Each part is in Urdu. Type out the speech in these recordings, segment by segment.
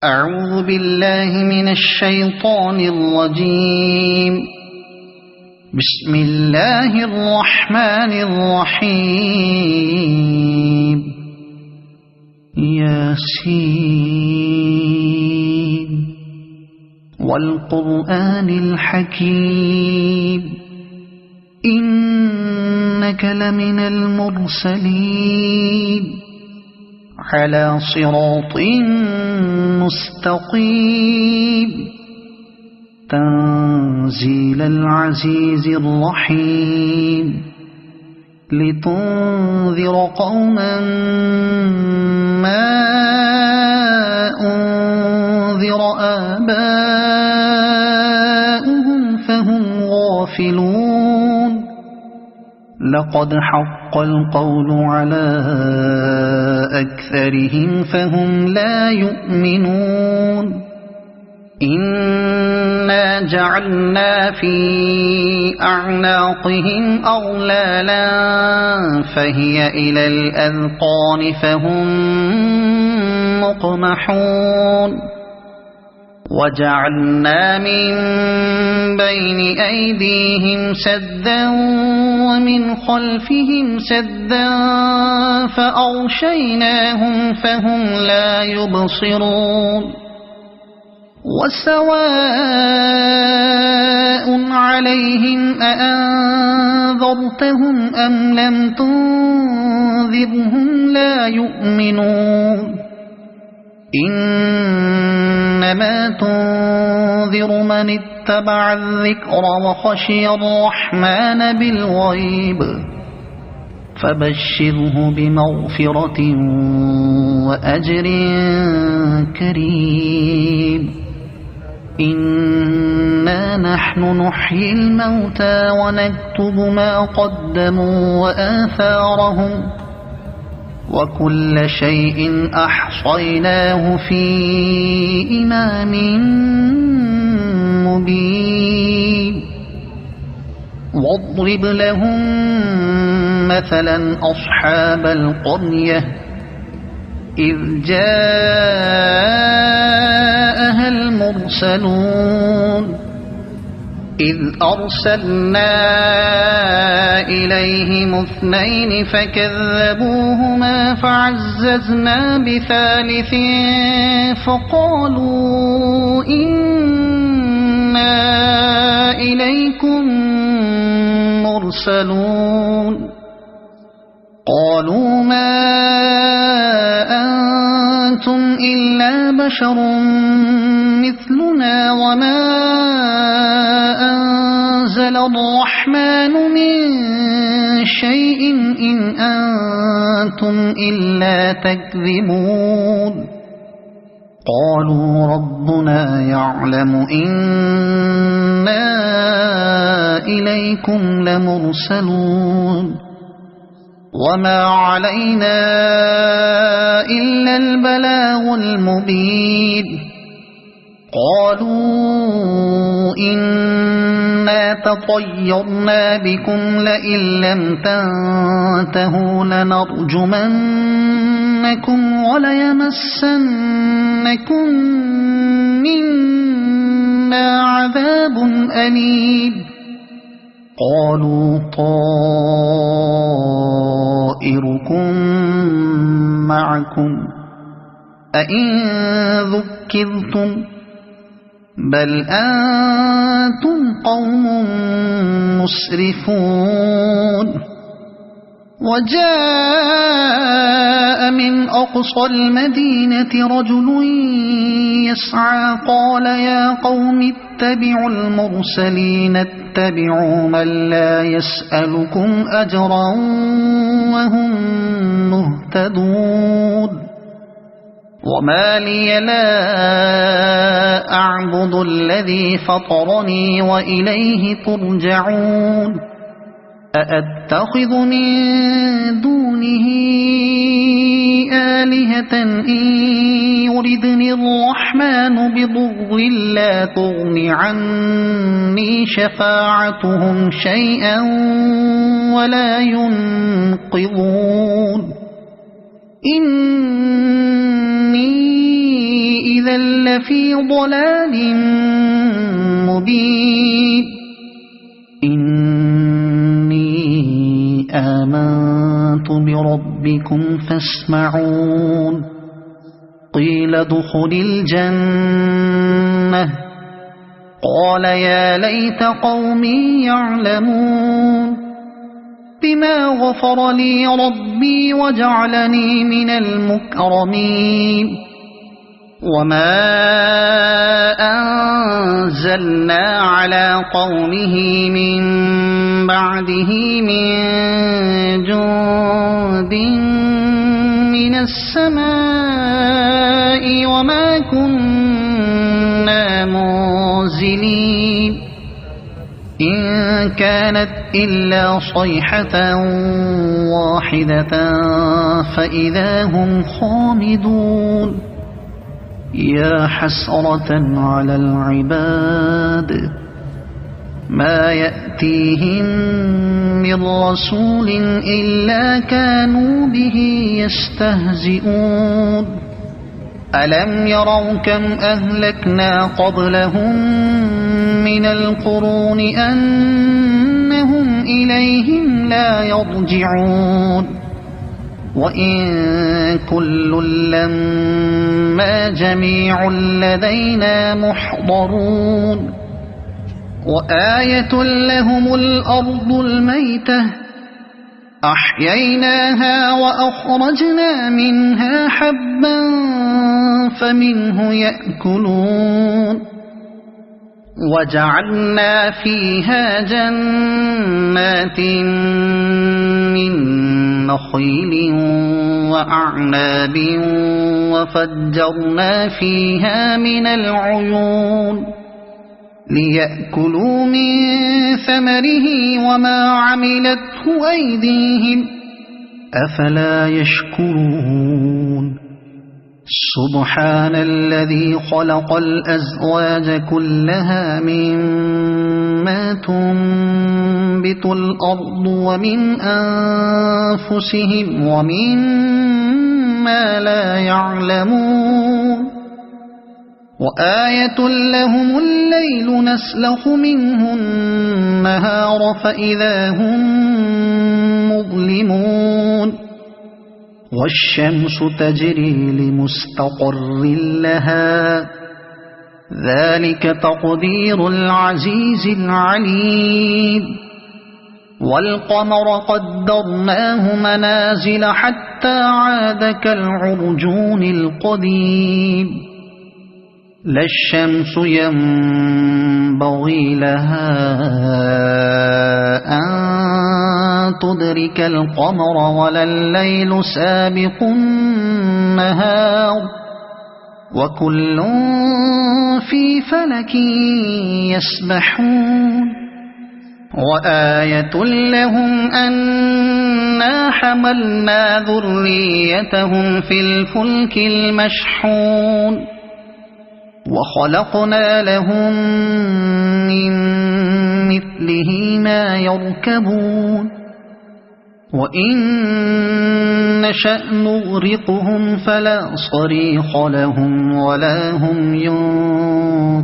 أعوذ بالله من الشيطان الرجيم. بسم الله الرحمن الرحيم. ياسين والقرآن الحكيم إنك لمن المرسلين على صراط مستقيم تنزيل العزيز الرحيم لتنذر قوما ما أنذر آباؤهم فهم غافلون. لقد حق القول على أكثرهم فهم لا يؤمنون. إنا جعلنا في أعناقهم أغلالا فهي إلى الأذقان فهم مقمحون. وجعلنا من بين أيديهم سدا ومن خلفهم سدا فأغشيناهم فهم لا يبصرون. وسواء عليهم أأنذرتهم أم لم تنذرهم لا يؤمنون. إنما تنذر من اتبع الذكر وخشي الرحمن بالغيب فبشره بمغفرة وأجر كريم. إنا نحن نحيي الموتى ونكتب ما قدموا وآثارهم وكل شيء أحصيناه في إمام مبين. واضرب لهم مثلا أصحاب القرية إذ جاءها المرسلون إذ أرسلنا إليهم اثنين فكذبوهما فعززنا بثالث فقالوا إنا إليكم مرسلون. قالوا ما أنتم إلا بشر مثلنا وما أنزل الرحمن من شيء إن أنتم إلا تكذبون. قالوا ربنا يعلم إنا إليكم لمرسلون وما علينا إلا البلاغ المبين. قالوا إنا تطيرنا بكم لئن لم تنتهوا لنرجمنكم وليمسنكم منا عذاب أليم. قالوا طائركم معكم أئن ذكرتم بل أنتم قوم مسرفون. وجاء من أقصى المدينة رجل يسعى قال يا قوم اتبعوا المرسلين اتبعوا من لا يسألكم أجرا وهم مهتدون. وما لي لا أعبد الذي فطرني وإليه ترجعون. أأتخذ من دونه آلهة إن يردني الرحمن بضر لا تغن عني شفاعتهم شيئا ولا ينقذون. إني إذا لفي ضلال مبين إني آمنت بربكم فاسمعون قيل ادخل الجنة قال يا ليت قومي يعلمون بما غفر لي ربي وجعلني من المكرمين وما أنزلنا على قومه من بعده من جند من السماء وما كنا منزلين إن كانت إلا صيحة واحدة فإذا هم خامدون يا حسرة على العباد ما يأتيهم من رسول إلا كانوا به يستهزئون ألم يروا كم أهلكنا قبلهم من القرون أنهم إليهم لا يرجعون وإن كل لما جميع لدينا محضرون وآية لهم الأرض الميتة أحييناها وأخرجنا منها حبا فمنه يأكلون وجعلنا فيها جنات من نخيل وأعناب وفجرنا فيها من العيون ليأكلوا من ثمره وما عملته أيديهم أفلا يشكرون سبحان الذي خلق الأزواج كلها مما تنبت الأرض ومن أنفسهم ومما لا يعلمون وآية لهم الليل نسلخ منه النهار فإذا هم مظلمون والشمس تجري لمستقر لها ذلك تقدير العزيز العليم والقمر قدرناه منازل حتى عاد كالعرجون القديم لا الشمس ينبغي لها أن تدرك القمر ولا الليل سابق النهار وكل في فلك يسبحون وآية لهم أنا حملنا ذريتهم في الفلك المشحون وخلقنا لهم من مثله ما يركبون وإن نشأ نغرقهم فلا صريخ لهم ولا هم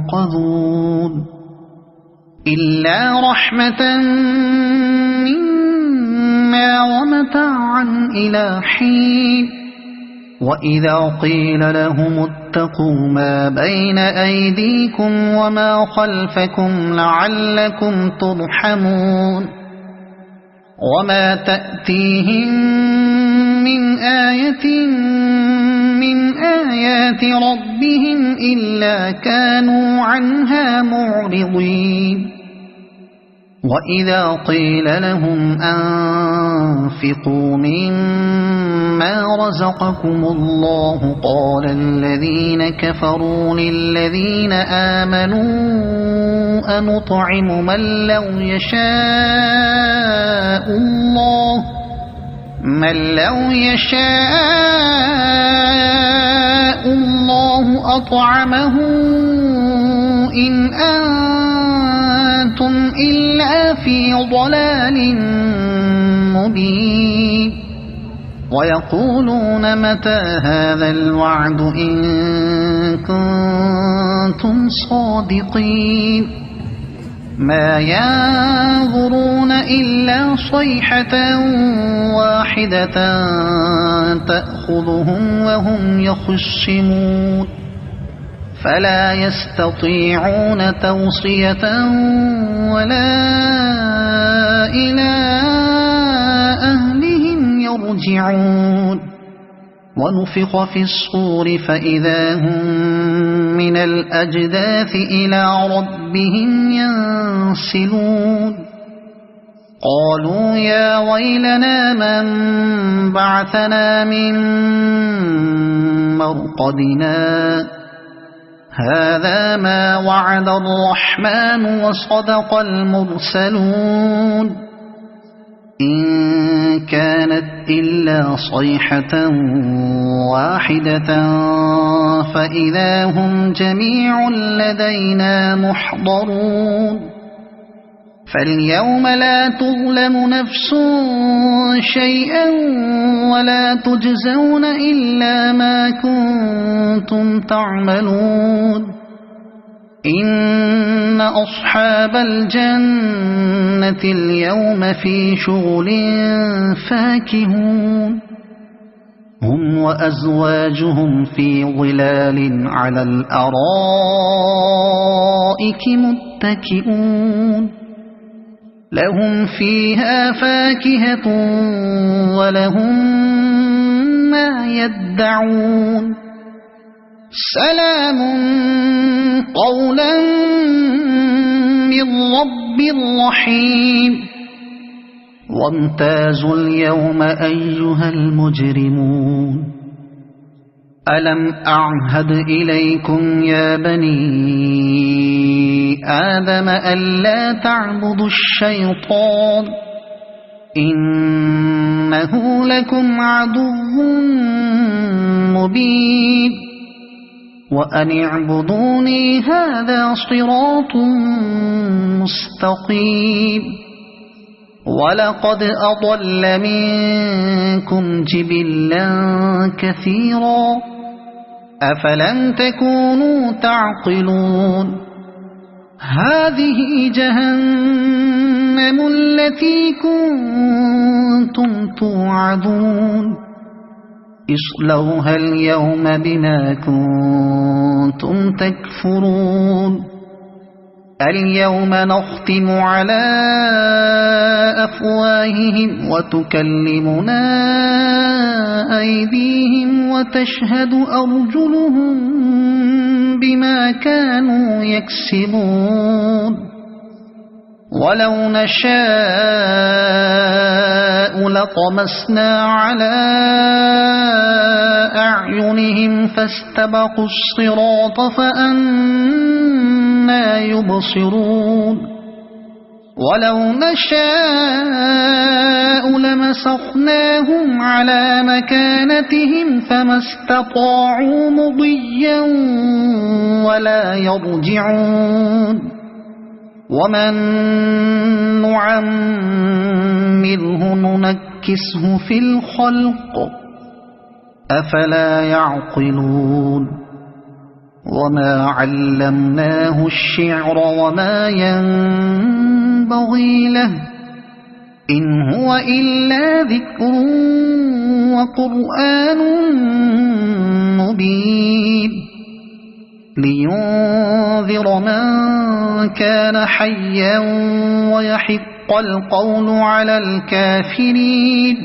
ينقذون إلا رحمة منا ومتاعا إلى حين وإذا قيل لهم اتقوا ما بين أيديكم وما خلفكم لعلكم ترحمون وما تأتيهم من آية من آيات ربهم إلا كانوا عنها معرضين وإذا قيل لهم أنفقوا مما رزقكم الله قال الذين كفروا للذين آمنوا أنطعم من لو يشاء الله أطعمه إن أنتم إلا في ضلال مبين ويقولون متى هذا الوعد إن كنتم صادقين ما ينظرون إلا صيحة واحدة تأخذهم وهم يخصمون فلا يستطيعون توصية ولا إلى أهلهم يرجعون ونفخ في الصور فإذا هم من الأجداث إلى ربهم ينسلون قالوا يا ويلنا من بعثنا من مرقدنا هذا ما وعد الرحمن وصدق المرسلون إن كانت إلا صيحة واحدة فإذا هم جميع لدينا محضرون فاليوم لا تظلم نفس شيئا ولا تجزون إلا ما كنتم تعملون إن أصحاب الجنة اليوم في شغل فاكهون هم وأزواجهم في ظلال على الأرائك متكئون لهم فيها فاكهة ولهم ما يدعون سلام قولا من رب رحيم وامتازوا اليوم أيها المجرمون ألم أعهد إليكم يا بني آدم ألا تعبدوا الشيطان إنه لكم عدو مبين وأن اعبدوني هذا صراط مستقيم ولقد أضل منكم جبلا كثيرا أفلم تكونوا تعقلون هذه جهنم التي كنتم توعدون اصلوها اليوم بما كنتم تكفرون اليوم نختم على أفواههم وتكلمنا أيديهم وتشهد أرجلهم بما كانوا يكسبون ولو نشاء لطمسنا على أعينهم فاستبقوا الصراط فأنى يبصرون ولو نشاء لمسخناهم على مكانتهم فما استطاعوا مضيا ولا يرجعون ومن نعمره ننكسه في الخلق أفلا يعقلون وما علمناه الشعر وما ينبغي له إن هو إلا ذكر وقرآن مبين لينذر من كان حيا ويحق القول على الكافرين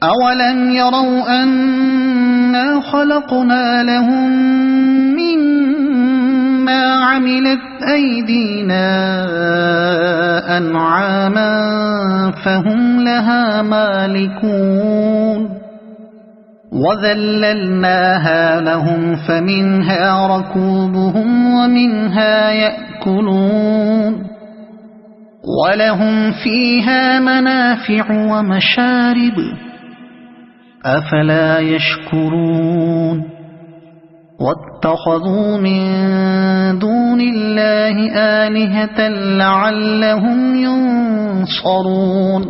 أولم يروا أنا خلقنا لهم مما عملت أيدينا أنعاما فهم لها مالكون وذللناها لهم فمنها ركوبهم ومنها يأكلون ولهم فيها منافع ومشارب أفلا يشكرون واتخذوا من دون الله آلهة لعلهم ينصرون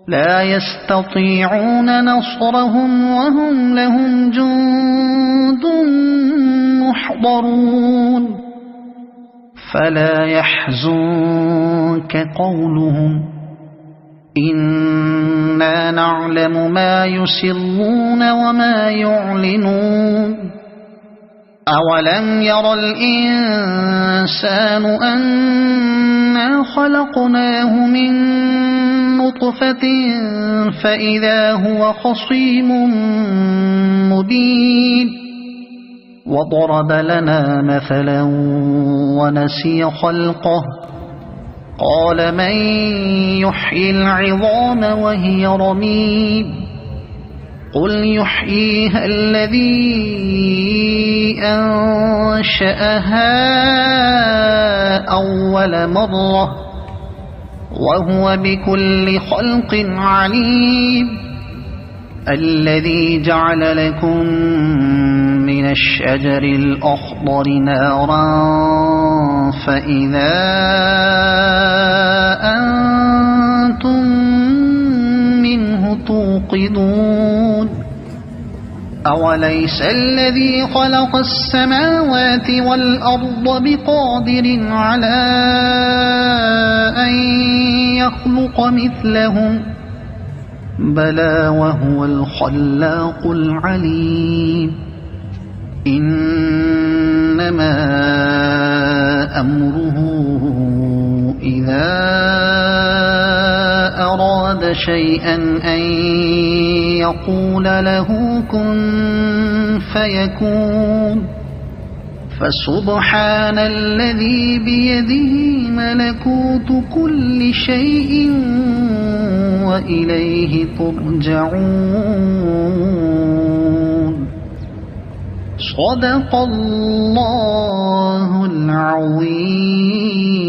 لا يستطيعون نصرهم وهم لهم جند محضرون فلا يحزنك قولهم إنا نعلم ما يسرون وما يعلنون أولم ير الإنسان أنا خلقناه من نطفة فإذا هو خصيم مبين وضرب لنا مثلا ونسي خلقه قال من يحيي العظام وهي رميم قل يحييها الذي أنشأها أول مرة وهو بكل خلق عليم الذي جعل لكم من الشجر الأخضر نارا فإذا أنتم منه توقدون أوليس الذي خلق السماوات والأرض بقادر على أن يخلق مثلهم بلى وهو الخلاق العليم إنما أمره إذا أراد شيئا أن يقول له كن فيكون فسبحان الذي بيده ملكوت كل شيء وإليه ترجعون صدق الله العظيم.